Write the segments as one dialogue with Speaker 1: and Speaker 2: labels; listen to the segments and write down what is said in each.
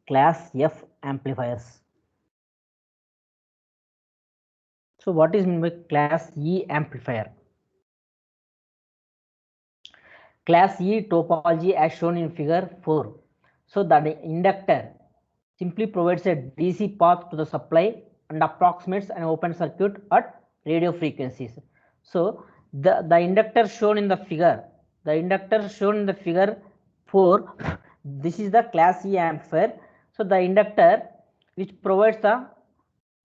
Speaker 1: class F amplifiers. So what is meant by class E amplifier? Class E topology as shown in figure 4. So the inductor simply provides a DC path to the supply and approximates an open circuit at radio frequencies. So the inductor shown in the figure, 4, this is the class E amplifier. So the inductor which provides the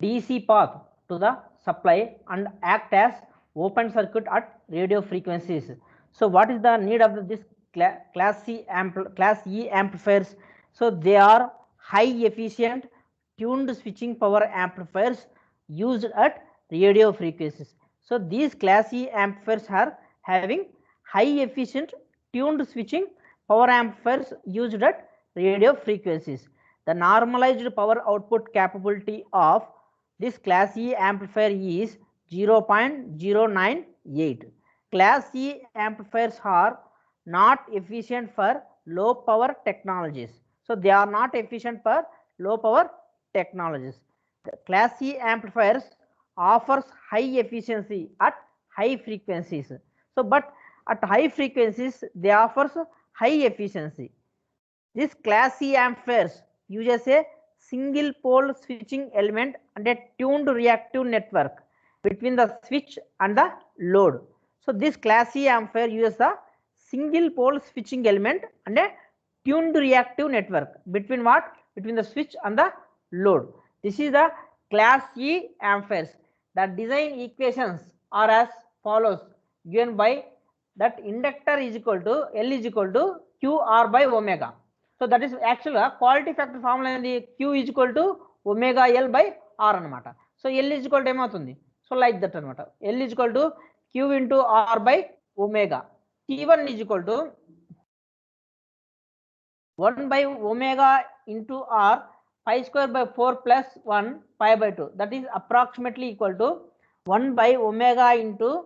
Speaker 1: DC path to the supply and act as open circuit at radio frequencies. So what is the need of this class E amplifiers? So they are high efficient tuned switching power amplifiers used at radio frequencies. So these class E amplifiers are having high efficient tuned switching power amplifiers used at radio frequencies. The normalized power output capability of this class E amplifier is 0.098. Class E amplifiers are not efficient for low power technologies. So they are not efficient for low power technologies. The class E amplifiers offers high efficiency at high frequencies. So but at high frequencies they offers high efficiency. This class C amplifiers uses a single pole switching element and a tuned reactive network between the switch and the load. So this class C amplifier uses a single pole switching element and a tuned reactive network between what? Between the switch and the load. This is the class E amplifiers. The design equations are as follows, given by that inductor is equal to L is equal to QR by omega. So that is actually quality factor formula in the Q is equal to omega L by R anamata. So L is equal to emavutundi. So like that anamata. L is equal to Q into R by omega. T1 is equal to 1 by omega into R pi square by 4 plus 1 pi by 2. That is approximately equal to 1 by omega into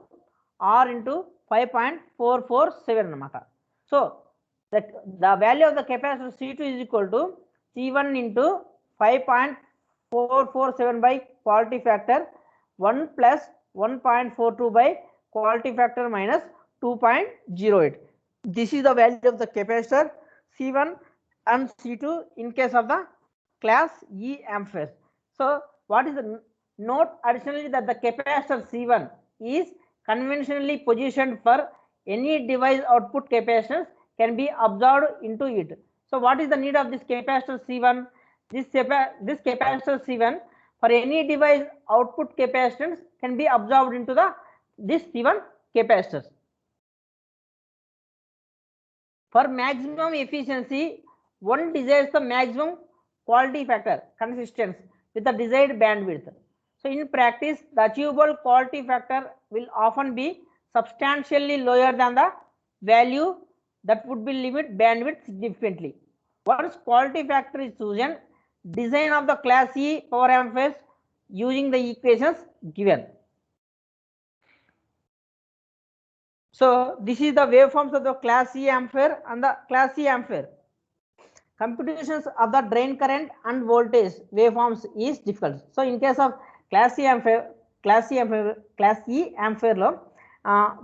Speaker 1: R into 5.447 anamata. So the value of the capacitor C2 is equal to C1 into 5.447 by quality factor 1 plus 1.42 by quality factor minus 2.08. This is the value of the capacitor C1 and C2 in case of the class E amplifiers. So what is the note additionally that the capacitor C1 is conventionally positioned for any device output capacitance can be absorbed into it. So what is the need of this capacitor C1? This capacitor C1 for any device output capacitance can be absorbed into this C1 capacitors. For maximum efficiency, one desires the maximum quality factor consistence with the desired bandwidth. So in practice, the achievable quality factor will often be substantially lower than the value that would be limit bandwidth significantly. Once quality factor is chosen, design of the class E power amplifiers using the equations given. So this is the waveforms of the class E amplifier and the class E amplifier. Computations of the drain current and voltage waveforms is difficult. So in case of class E amplifier lo,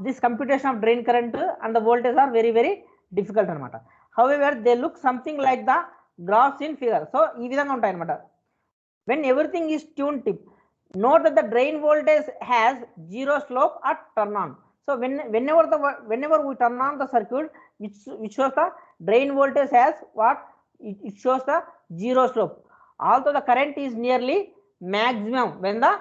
Speaker 1: this computation of drain current and the voltage are very difficult anamata. However, they look something like the graphs in figure. So ee vidhanga untayi anamata. When everything is tuned tip, note that the drain voltage has zero slope at turn on. So whenever we turn on the circuit, which shows the drain voltage has what? It shows the zero slope. Although the current is nearly maximum when the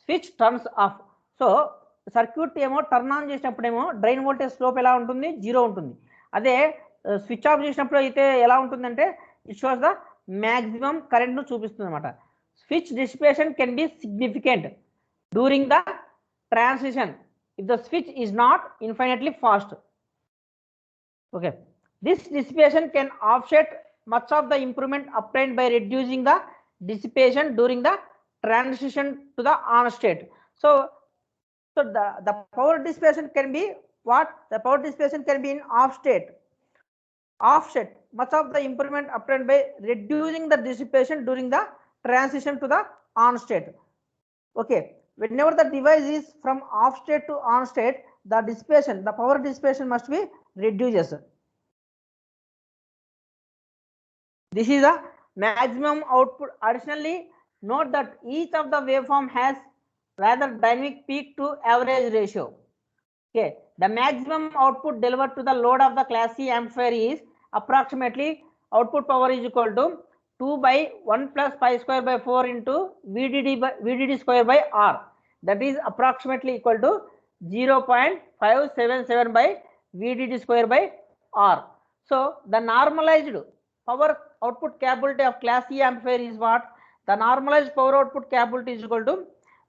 Speaker 1: switch turns off. So circuit emo turn on చేసినప్పుడేమో drain voltage slope ఎలా ఉంటుంది? Zero ఉంటుంది. అదే switch off చేసినప్పుడు అయితే ఎలా ఉంటుందంటే it shows the maximum current ను చూపిస్తుంది అన్నమాట. Switch dissipation can be significant during the transition if the switch is not infinitely fast. Okay, this dissipation can offset much of the improvement obtained by reducing the dissipation during the transition to the on state. So the power dissipation can be what? The power dissipation can be in offset much of the improvement obtained by reducing the dissipation during the transition to the on state. Okay, whenever the device is from off state to on state, the dissipation, the power dissipation must be reduced. This is the maximum output. Additionally, note that each of the waveform has rather dynamic peak to average ratio. Okay, the maximum output delivered to the load of the class C amplifier is approximately output power is equal to 2 by 1 plus pi square by 4 into VDD square by R. That is approximately equal to 0.577 by VDD square by R. So the normalized power output capability of class C amplifier is what? The normalized power output capability is equal to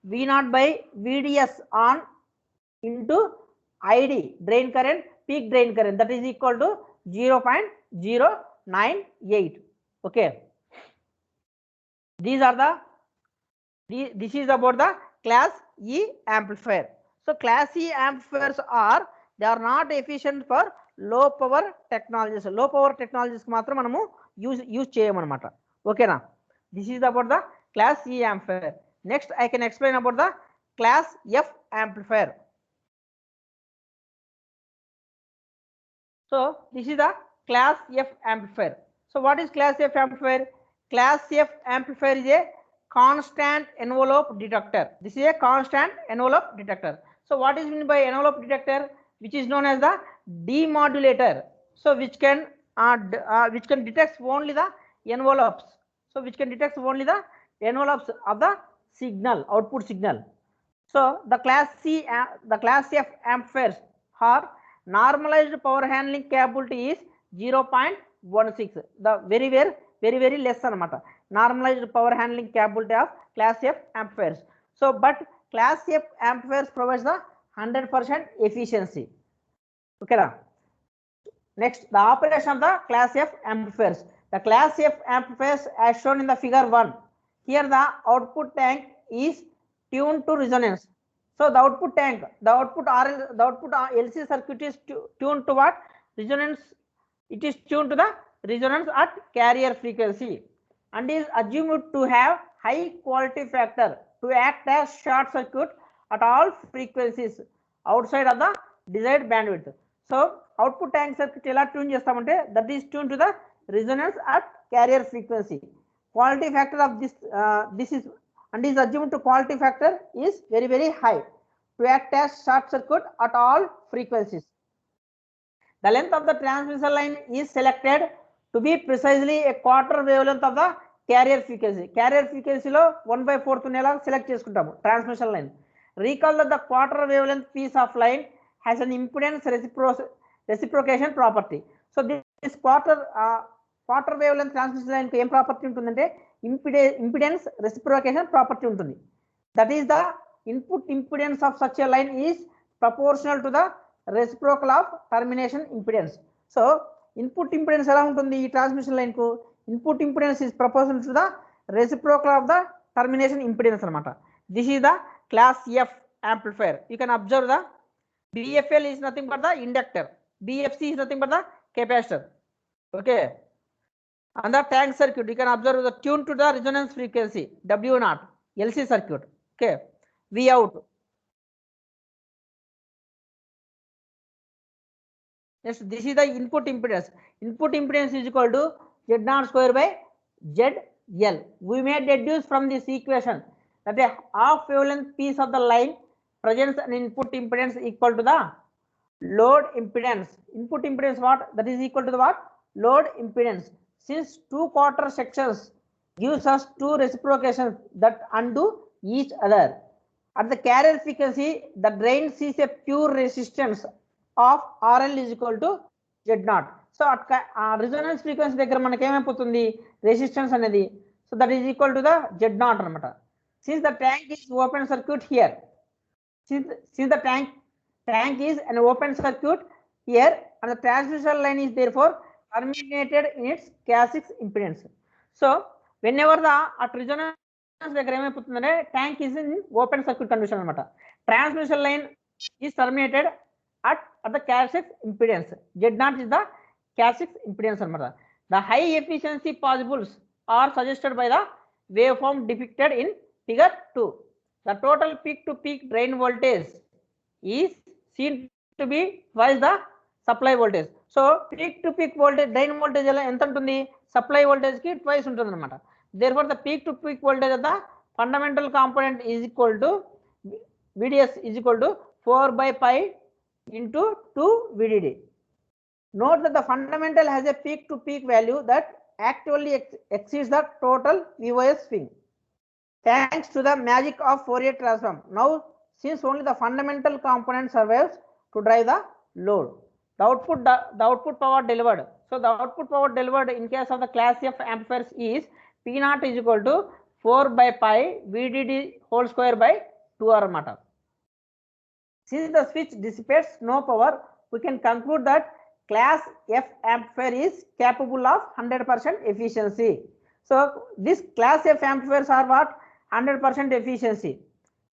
Speaker 1: V0 by VDS on into ID drain current, peak drain current, that is equal to 0.098. Okay, these are this is about the class E amplifier. So class E amplifiers are, they are not efficient for low power technologies. Low power technologies మాత్రం మనము use చేయమన్నమాట. ఓకేనా, this is about the class E amplifier. Next I can explain about the class F amplifier. So this is the class F amplifier. So what is class F amplifier? Class F amplifier is a constant envelope detector. This is a constant envelope detector. So what is meant by envelope detector? Which is known as the demodulator. So which can detect only the envelopes. So which can detect only the envelopes of the signal, output signal. So the class F amplifiers are normalized power handling capability is 0.16. The very less anamata. Normalized power handling capability of class F amplifiers. So but class F amplifiers provides the 100% efficiency. Okay. Next, the operation of the class F amplifiers. The class F amplifiers as shown in the figure 1. Here the output tank is tuned to resonance. So the output tank, the output LC circuit is tuned to what? Resonance. It is tuned to the resonance at carrier frequency and is assumed to have high quality factor to act as short circuit at all frequencies outside of the desired bandwidth. So output tank circuit ela tune chestamante, that is tuned to the resonance at carrier frequency. Quality factor of this is and is assumed to quality factor is very high to act as short circuit at all frequencies. The length of the transmission line is selected to be precisely a quarter wavelength of the carrier frequency. Carrier frequency lo 1/4 nela select cheskuntamu transmission line. Recall that the quarter wavelength piece of line has an impedance reciprocation property. So this quarter wavelength transmission line ku em property untundante impedance reciprocation property untundi. That is the input impedance of such a line is proportional to the reciprocal of termination impedance. So input impedance ela untundi ee transmission line ku, input impedance is proportional to the reciprocal of the termination impedance anamata. This is the class F amplifier. You can observe the BFL is nothing but the inductor, BFC is nothing but the capacitor. Okay, and the tank circuit you can observe the tune to the resonance frequency W0 LC circuit. Okay, V out. Yes, this is the input impedance. Input impedance is equal to Z0 square by ZL. We may deduce from this equation that a half wavelength piece of the line presents an input impedance equal to the load impedance. Input impedance what? That is equal to the what? Load impedance. Since 2 quarter sections gives us 2 reciprocations that undo each other. At the carrier frequency, the drain sees a pure resistance of RL is equal to Z0. So at resonance frequency దగ్గర మనకి ఏమైపోతుంది resistance అనేది, so that is equal to the Z0 అన్నమాట. Since the tank is open circuit here, since the tank is an open circuit here and the transmission line is therefore terminated in its cassix impedance. So whenever the at resonance దగ్గర ఏమైపోతుందంటే tank is in open circuit condition అన్నమాట. Transmission line is terminated at the cassix impedance. Z0 is the cassix impedance అన్నమాట. The high efficiency possibles are suggested by the waveform depicted in figure 2. The total peak to peak drain voltage is seen to be twice the supply voltage. So peak to peak voltage drain voltage ఎంత ఉంటుంది supply voltage కి twice ఉంటుంది అన్నమాట. Therefore the peak to peak voltage of the fundamental component is equal to VDS is equal to 4 by pi into 2 VDD. Note that the fundamental has a peak to peak value that actually exceeds the total VOS swing, thanks to the magic of Fourier transform. Now, since only the fundamental component survives to drive the load, the output power delivered. So the output power delivered in case of the class F amplifiers is P naught is equal to 4 by pi VDD whole square by 2R matter. Since the switch dissipates no power, we can conclude that class F amplifier is capable of 100% efficiency. So this class F amplifiers are what? 100% efficiency.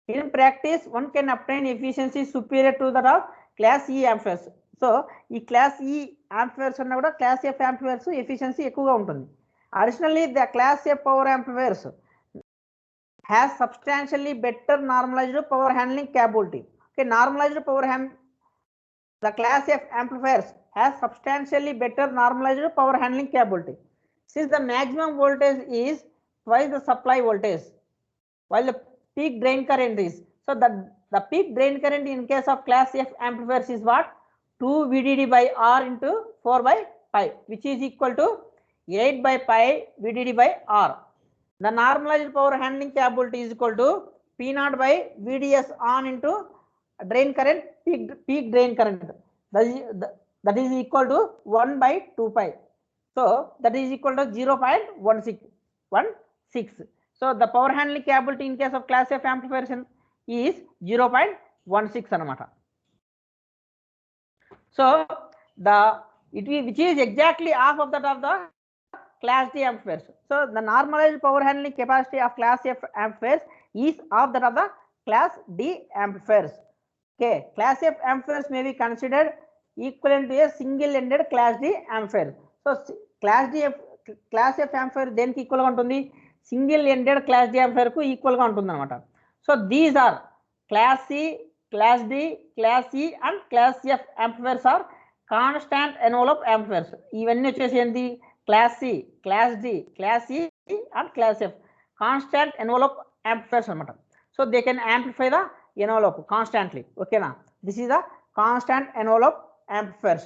Speaker 1: In practice, one can obtain efficiency superior to that of class E amplifiers. So ఈ class E amplifiers అన్న కూడా class F amplifiers efficiency ఎక్కువగా ఉంటుంది. Additionally, the class F power amplifiers has substantially better normalized power handling capability. Okay, normalized power the class F amplifiers has substantially better normalized power handling capability. Since the maximum voltage is twice the supply voltage, while the peak drain current is. So the peak drain current in case of class F amplifiers is what? 2 VDD by R into 4 by pi, which is equal to 8 by pi VDD by R. The normalized power handling capability is equal to P naught by VDS on into drain current, peak drain current. That is equal to 1 by 2 pi. So that is equal to 0.16. So the power handling capability in case of class F amplifiers is 0.16 anamata. So which is exactly half of that of the class D amplifiers. So the normalized power handling capacity of class F amplifiers is half that of the class D amplifiers. Okay, class F amplifiers may be considered equivalent to a single-ended class D amplifier. So class F amplifier దేనికి equal గా ఉంటుంది? Single ended class D amplifier కు equal గా ఉంటుంది అన్నమాట. So these are class C, class D, class E and class F amplifiers are constant envelope amplifiers. ఇవన్నీ వచ్చేసి ఏంటి? Class C, class D, class E and class F constant envelope amplifiers అన్నమాట. So they can amplify the envelope constantly. Okay na, this is the constant envelope amplifiers.